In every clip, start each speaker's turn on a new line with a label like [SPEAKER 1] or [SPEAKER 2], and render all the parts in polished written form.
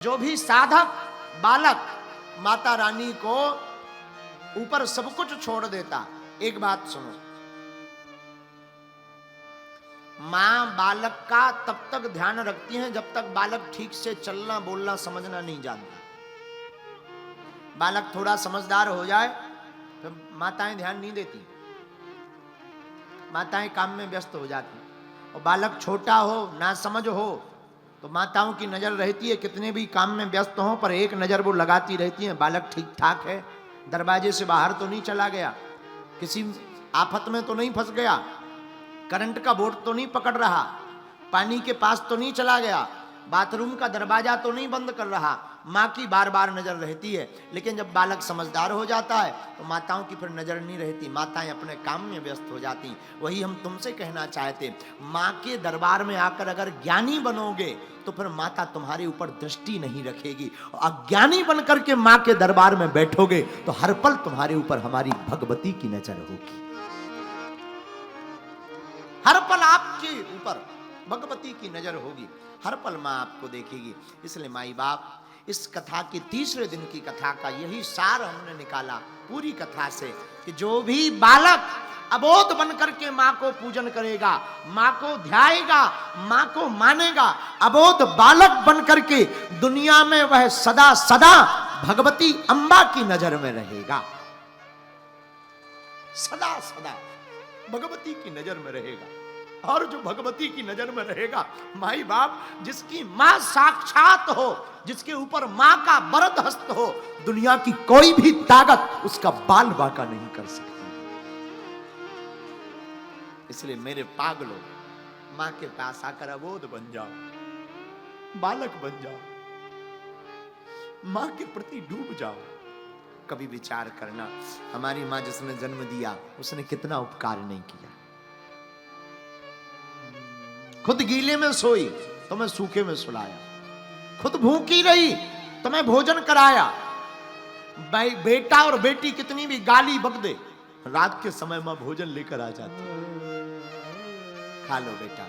[SPEAKER 1] जो भी साधक बालक माता रानी को ऊपर सब कुछ छोड़ देता, एक बात सुनो, मां बालक का तब तक ध्यान रखती है जब तक बालक ठीक से चलना बोलना समझना नहीं जानता। बालक थोड़ा समझदार हो जाए तो माताएं ध्यान नहीं देती, माताएं काम में व्यस्त हो जाती। और बालक छोटा हो ना समझ हो तो माताओं की नजर रहती है, कितने भी काम में व्यस्त हो पर एक नजर वो लगाती रहती है, बालक ठीक ठाक है, दरवाजे से बाहर तो नहीं चला गया, किसी आफत में तो नहीं फंस गया, करंट का बोर्ड तो नहीं पकड़ रहा, पानी के पास तो नहीं चला गया, बाथरूम का दरवाजा तो नहीं बंद कर रहा। माँ की बार बार नजर रहती है। लेकिन जब बालक समझदार हो जाता है तो माताओं की फिर नजर नहीं रहती, माताएं अपने काम में व्यस्त हो जाती। वही हम तुमसे कहना चाहते, माँ के दरबार में आकर अगर ज्ञानी बनोगे तो फिर माता तुम्हारे ऊपर दृष्टि नहीं रखेगी। अज्ञानी बनकर के माँ के दरबार में बैठोगे तो हर पल तुम्हारे ऊपर हमारी भगवती की नजर होगी, हर पल आपके ऊपर भगवती की नजर होगी, हर पल मां आपको देखेगी। इसलिए माई बाप, इस कथा की तीसरे दिन की कथा का यही सार हमने निकाला पूरी कथा से कि जो भी बालक अबोध बनकर के मां को पूजन करेगा, मां को ध्याएगा, मां को मानेगा, अबोध बालक बनकर के दुनिया में वह सदा सदा भगवती अम्बा की नजर में रहेगा, सदा सदा भगवती की नजर में रहेगा। और जो भगवती की नजर में रहेगा, माई बाप, जिसकी मां साक्षात हो, जिसके ऊपर मां का वरद हस्त हो, दुनिया की कोई भी ताकत उसका बाल बांका नहीं कर सकती। इसलिए मेरे पागलों, मां के पास आकर अबोध बन जाओ, बालक बन जाओ, मां के प्रति डूब जाओ। कभी विचार करना, हमारी मां जिसने जन्म दिया उसने कितना उपकार नहीं किया। खुद गीले में सोई तो मैं सूखे में सुलाया, खुद भूखी रही तो मैं भोजन कराया। बेटा और बेटी कितनी भी गाली बक दे, रात के समय मां भोजन लेकर आ जाती, खा लो बेटा।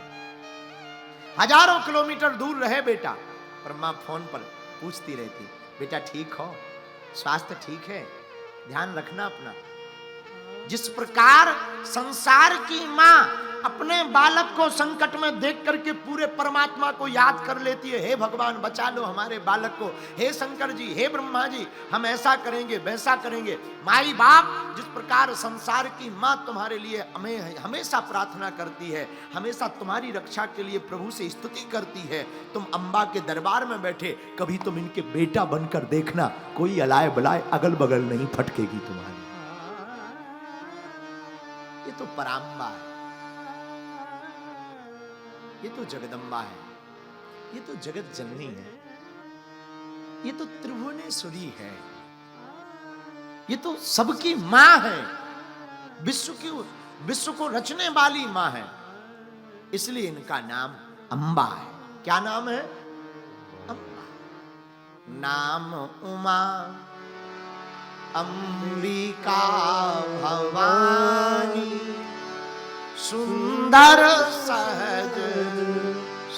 [SPEAKER 1] हजारों किलोमीटर दूर रहे बेटा, पर मां फोन पर पूछती रहती, बेटा ठीक हो, स्वास्थ्य ठीक है, ध्यान रखना अपना। जिस प्रकार संसार की मां अपने बालक को संकट में देख करके पूरे परमात्मा को याद कर लेती है, हे भगवान बचा लो हमारे बालक को, हे शंकर जी, हे ब्रह्मा जी, हम ऐसा करेंगे वैसा करेंगे। माई बाप, जिस प्रकार संसार की मां तुम्हारे लिए हमें हमेशा प्रार्थना करती है, हमेशा तुम्हारी रक्षा के लिए प्रभु से स्तुति करती है, तुम अम्बा के दरबार में बैठे कभी तुम इनके बेटा बनकर देखना, कोई अलाय बलाय अगल बगल नहीं फटकेगी तुम्हारी। ये तो पराम्बा है, ये तो जगदम्बा है, ये तो जगत जननी है, ये तो त्रिभुवनेश्वरी है, ये तो सबकी मां है, विश्व को रचने वाली मां है। इसलिए इनका नाम अम्बा है। क्या नाम है? अम्बा। नाम उमा अंबिका भवानी, सुंदर सहज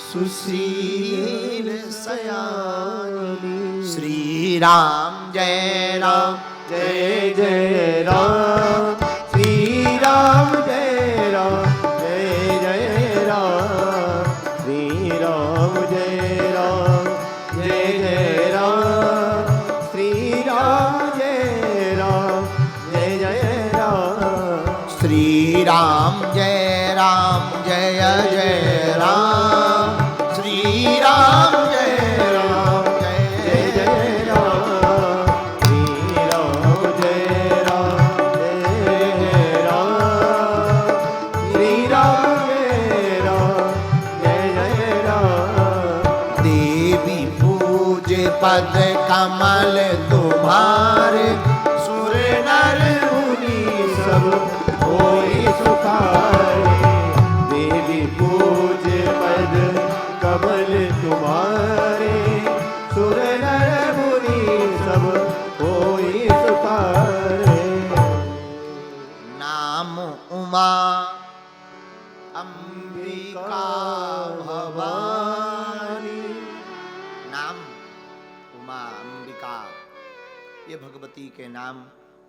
[SPEAKER 1] सुशील सयानी। श्री राम जय राम जय जय राम, श्री राम जय राम जय जय राम, श्री राम जय राम जय जय राम, श्री राम जय राम जय जय राम, श्री राम जय राम जय जय राम, श्री राम जय राम जय जय राम, श्री राम जय राम जय जय राम, श्री राम जय राम जय जय राम। देवी पूजे पद कमल तुम्हारे, सुर नर मुनि सब होई सुखारे। देवी पूजे पद कमल तुम्हारे, सुर नर मुनि सब होई सुखारे। नाम उमा अंबिका भवानी, नाम माँ अंबिका, ये भगवती के नाम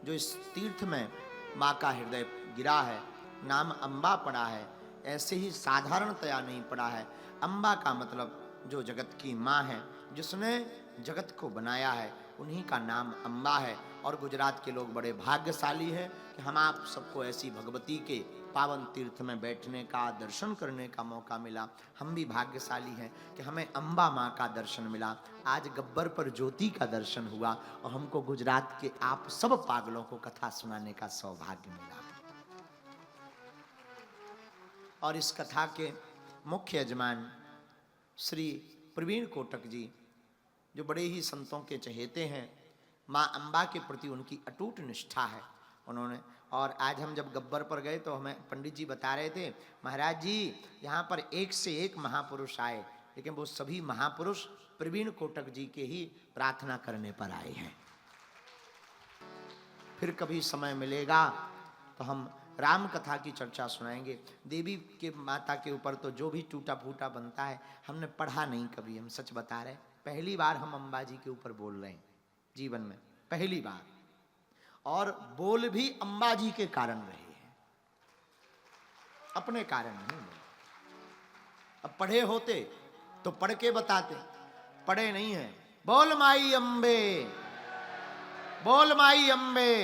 [SPEAKER 1] जो इस तीर्थ में माँ का हृदय गिरा है, नाम अम्बा पड़ा है, ऐसे ही साधारणतया नहीं पड़ा है। अम्बा का मतलब जो जगत की माँ है, जिसने जगत को बनाया है, उन्हीं का नाम अम्बा है। और गुजरात के लोग बड़े भाग्यशाली हैं कि हम आप सबको ऐसी भगवती के पावन तीर्थ में बैठने का, दर्शन करने का मौका मिला। हम भी भाग्यशाली हैं कि हमें अम्बा माँ का दर्शन मिला। आज गब्बर पर ज्योति का दर्शन हुआ और हमको गुजरात के आप सब पागलों को कथा सुनाने का सौभाग्य मिला। और इस कथा के मुख्य यजमान श्री प्रवीण कोटक जी, जो बड़े ही संतों के चहेते हैं, माँ अम्बा के प्रति उनकी अटूट निष्ठा है उन्होंने। और आज हम जब गब्बर पर गए तो हमें पंडित जी बता रहे थे, महाराज जी यहाँ पर एक से एक महापुरुष आए, लेकिन वो सभी महापुरुष प्रवीण कोटक जी के ही प्रार्थना करने पर आए हैं। फिर कभी समय मिलेगा तो हम राम कथा की चर्चा सुनाएंगे। देवी के माता के ऊपर तो जो भी टूटा फूटा बनता है हमने पढ़ा नहीं कभी, हम सच बता रहे, पहली बार हम अम्बा जी के ऊपर बोल रहे हैं जीवन में, पहली बार। और बोल भी अम्बा जी के कारण रहे हैं, अपने कारण नहीं बोले। अब पढ़े होते तो पढ़ के बताते, पढ़े नहीं है। बोल माई अम्बे, बोल माई अम्बे,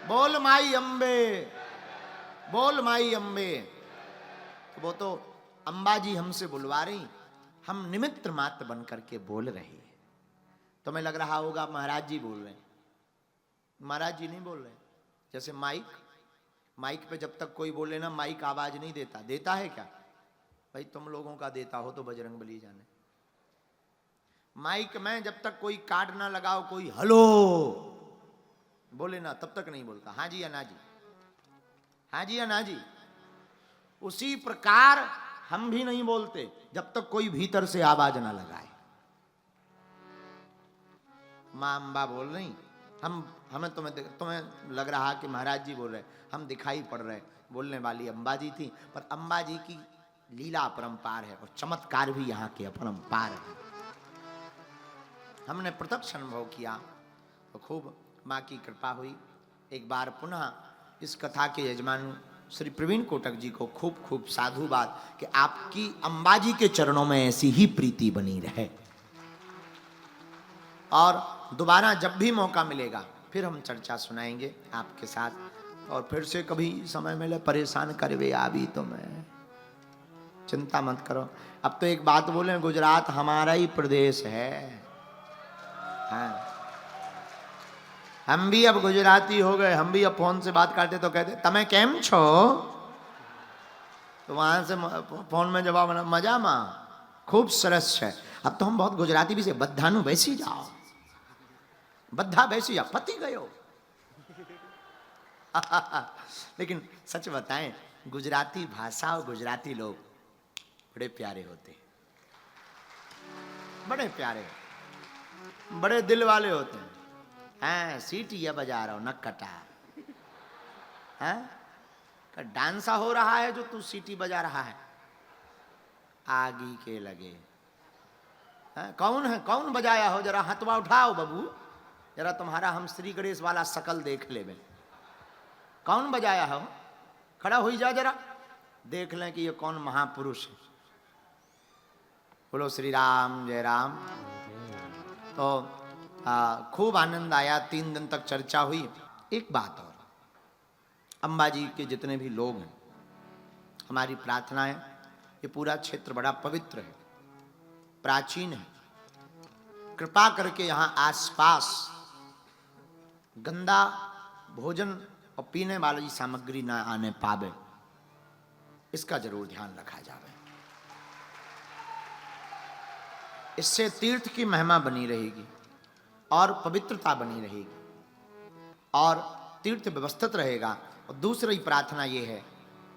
[SPEAKER 1] बोल माई अम्बे, बोल माई अम्बे। तो वो तो अम्बा जी हमसे बुलवा रही, हम निमित्त मात्र बन करके बोल रहे हैं। तो मैं लग रहा होगा महाराज जी बोल रहे हैं, महाराज जी नहीं बोल रहे। जैसे माइक पे जब तक कोई बोले ना, माइक आवाज नहीं देता, देता है क्या भाई? तुम लोगों का देता हो तो बजरंग बली जाने। माइक में जब तक कोई कार्ड ना लगाओ, कोई हेलो बोले ना, तब तक नहीं बोलता। हाँ जी या ना जी, हाँ जी या ना जी। उसी प्रकार हम भी नहीं बोलते जब तक कोई भीतर से आवाज ना लगाए। मां अम्बा बोल रही, हमें तुम्हें लग रहा कि महाराज जी बोल रहे, हम दिखाई पड़ रहे, बोलने वाली अम्बा जी थी। पर अम्बा जी की लीला अपरंपार है और चमत्कार भी यहाँ के अपरंपार है। हमने प्रत्यक्ष अनुभव किया तो खूब माँ की कृपा हुई। एक बार पुनः इस कथा के यजमान श्री प्रवीण कोटक जी को खूब खूब साधुवाद कि आपकी अम्बा जी के चरणों में ऐसी ही प्रीति बनी रहे। और दोबारा जब भी मौका मिलेगा फिर हम चर्चा सुनाएंगे आपके साथ। और फिर से कभी समय मिले परेशान करवे आवी तो मैं, चिंता मत करो। अब तो एक बात बोले, गुजरात हमारा ही प्रदेश है। हाँ, हम भी अब गुजराती हो गए। हम भी अब फोन से बात करते तो कहते तमें केम छो, तो वहां से फोन में जवाब मजा मां खूब सरस है। अब तो हम बहुत गुजराती भी से बद्धानु बैसी जाओ, बद्धा बैसी जाओ, पति गयो। लेकिन सच बताएं, गुजराती भाषा और गुजराती लोग बड़े प्यारे होते, बड़े प्यारे, बड़े दिल वाले होते हैं। हाँ, सीटी ये बजा रहा हो नक्कटा, हाँ, डांसा हो रहा है जो तू सीटी बजा रहा है, आगी के लगे। हाँ, कौन है, कौन बजाया हो, जरा हथवा उठाओ बबू, जरा तुम्हारा हम श्री गणेश वाला शकल देख ले। कौन बजाया हो, खड़ा हो जा जरा, देख लें कि ये कौन महापुरुष है। बोलो श्री राम, जय राम। तो खूब आनंद आया, 3 दिन तक चर्चा हुई। एक बात और, अम्बा जी के जितने भी लोग हैं, हमारी प्रार्थना है, ये पूरा क्षेत्र बड़ा पवित्र है, प्राचीन है। कृपा करके यहाँ आसपास गंदा भोजन और पीने वाली सामग्री ना आने पावे, इसका जरूर ध्यान रखा जावे। इससे तीर्थ की महिमा बनी रहेगी और पवित्रता बनी रहेगी और तीर्थ व्यवस्थित रहेगा। और दूसरी प्रार्थना ये है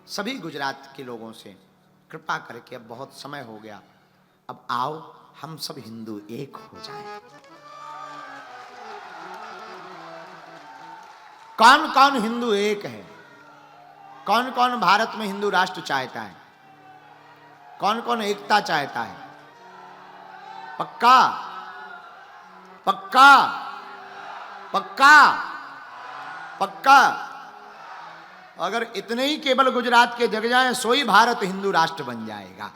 [SPEAKER 1] सभी गुजरात के लोगों से, कृपा करके अब बहुत समय हो गया, अब आओ हम सब हिंदू एक हो जाएं। कौन कौन हिंदू एक है? कौन कौन भारत में हिंदू राष्ट्र चाहता है? कौन कौन एकता चाहता है? पक्का? पक्का पक्का पक्का। अगर इतने ही केवल गुजरात के जग जाएं, सोई भारत हिंदू राष्ट्र बन जाएगा।